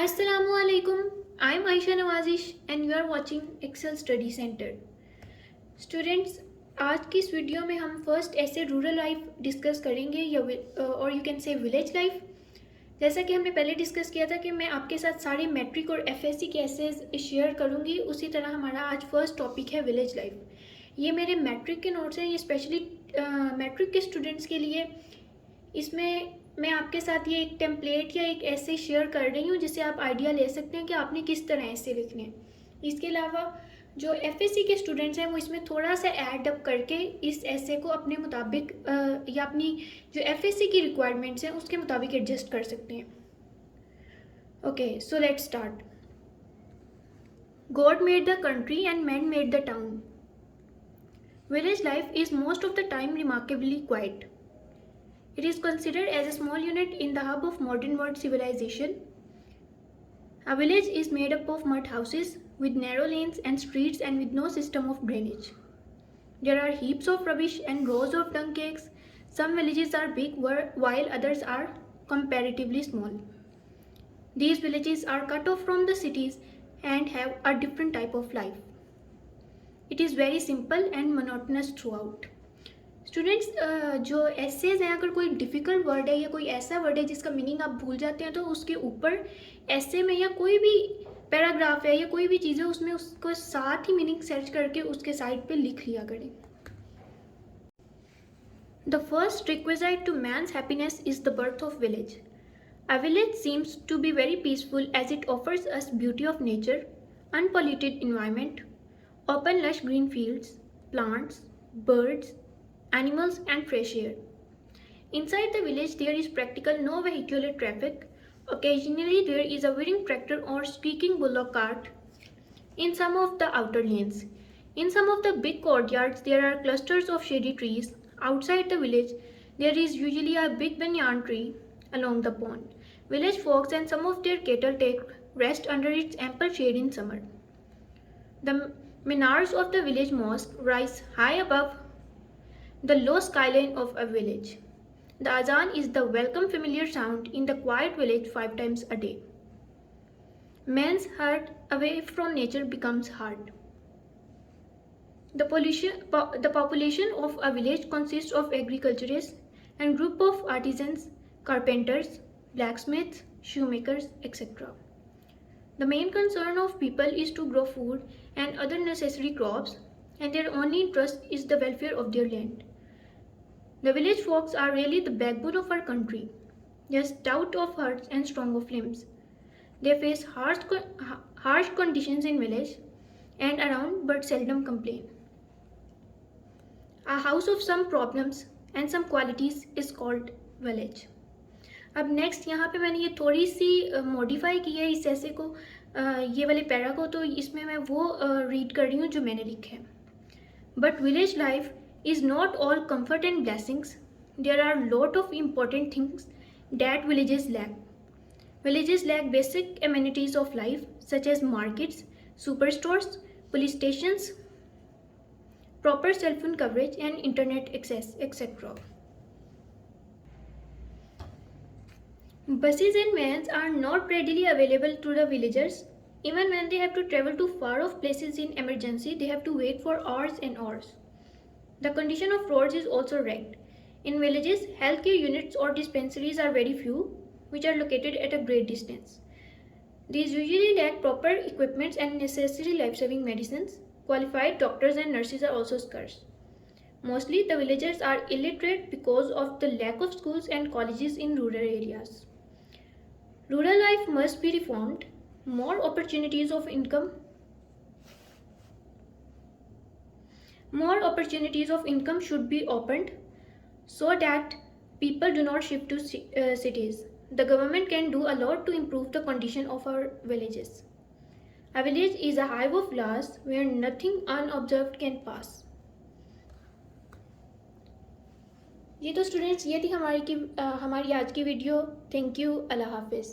Assalamualaikum. I am Ayesha Nawazish and you are watching Excel Study Center. Students, आज की इस video में हम फर्स्ट ऐसे रूरल लाइफ डिस्कस करेंगे या और you can say village life. जैसा कि हमने पहले डिस्कस किया था कि मैं आपके साथ सारे मैट्रिक और एफएससी के एसेज शेयर करूंगी, उसी तरह हमारा आज फर्स्ट टॉपिक है विलेज लाइफ। ये मेरे मैट्रिक के नोट्स हैं, ये स्पेशली मैट्रिक के स्टूडेंट्स के लिए। इसमें मैं आपके साथ ये एक टेम्पलेट या एक ऐसे शेयर कर रही हूँ जिससे आप आइडिया ले सकते हैं कि आपने किस तरह ऐसे लिखने हैं। इसके अलावा जो एफएससी के स्टूडेंट्स हैं वो इसमें थोड़ा सा ऐड अप करके इस ऐसे को अपने मुताबिक या अपनी जो एफएससी की रिक्वायरमेंट्स हैं उसके मुताबिक एडजस्ट कर सकते हैं। Okay, so let's start. God made the country and man made the town. Village life is most of the time remarkably quite. It is considered as a small unit in the hub of modern world civilization. A village is made up of mud houses with narrow lanes and streets and with no system of drainage. There are heaps of rubbish and rows of dung cakes. Some villages are big while others are comparatively small. These villages are cut off from the cities and have a different type of life. It is very simple and monotonous throughout. Students, जो essays हैं, अगर कोई difficult word है या कोई ऐसा word है जिसका मीनिंग आप भूल जाते हैं तो उसके ऊपर ऐसे में या कोई भी पैराग्राफ है या कोई भी चीज़ है उसमें उसको साथ ही मीनिंग सर्च करके उसके साइड पे लिख लिया करें। The first requisite to man's happiness is the birth of village. A village seems to be very peaceful as it offers us beauty of nature, unpolluted environment, open lush green fields, plants, birds, animals and fresh air. Inside the village there is practical no vehicular traffic. Occasionally there is a whirring tractor or squeaking bullock cart in some of the outer lanes. In some of the big courtyards there are clusters of shady trees. Outside the village there is usually a big banyan tree along the pond. Village folks and some of their cattle take rest under its ample shade in summer. The minarets of the village mosque rise high above the low skyline of a village. The azan is the welcome familiar sound in the quiet village 5 times a day. Man's heart away from nature becomes hard. The population of a village consists of agriculturists and group of artisans, carpenters, blacksmiths, shoemakers, etc. The main concern of people is to grow food and other necessary crops, and their only interest is the welfare of their land. The village folks are really the backbone of our country. They are stout of hearts and strong of limbs. They face harsh conditions in village and around but seldom complain. A house of some problems and some qualities is called village. अब next यहाँ पे मैंने ये थोड़ी सी modify की है इस ऐसे को, ये वाले पैरा को, तो इसमें मैं वो रीड कर रही हूँ जो मैंने लिखे हैं. But village life is not all comfort and blessings. There are lot of important things that villages lack. Villages lack basic amenities of life such as markets, superstores, police stations, proper cell phone coverage and internet access, etc. Buses and vans are not readily available to the villagers. Even when they have to travel to far off places in emergency, they have to wait for hours and hours. The condition of roads is also wrecked. In villages, healthcare units or dispensaries are very few, which are located at a great distance. These usually lack proper equipment and necessary life-saving medicines. Qualified doctors and nurses are also scarce. Mostly, the villagers are illiterate because of the lack of schools and colleges in rural areas. Rural life must be reformed. More opportunities of income should be opened so that people do not shift to cities. The government can do a lot to improve the condition of our villages. A village is a hive of laws where nothing unobserved can pass. ये तो students ये थी हमारी आज की video. Thank you. अल्लाह हाफिज़.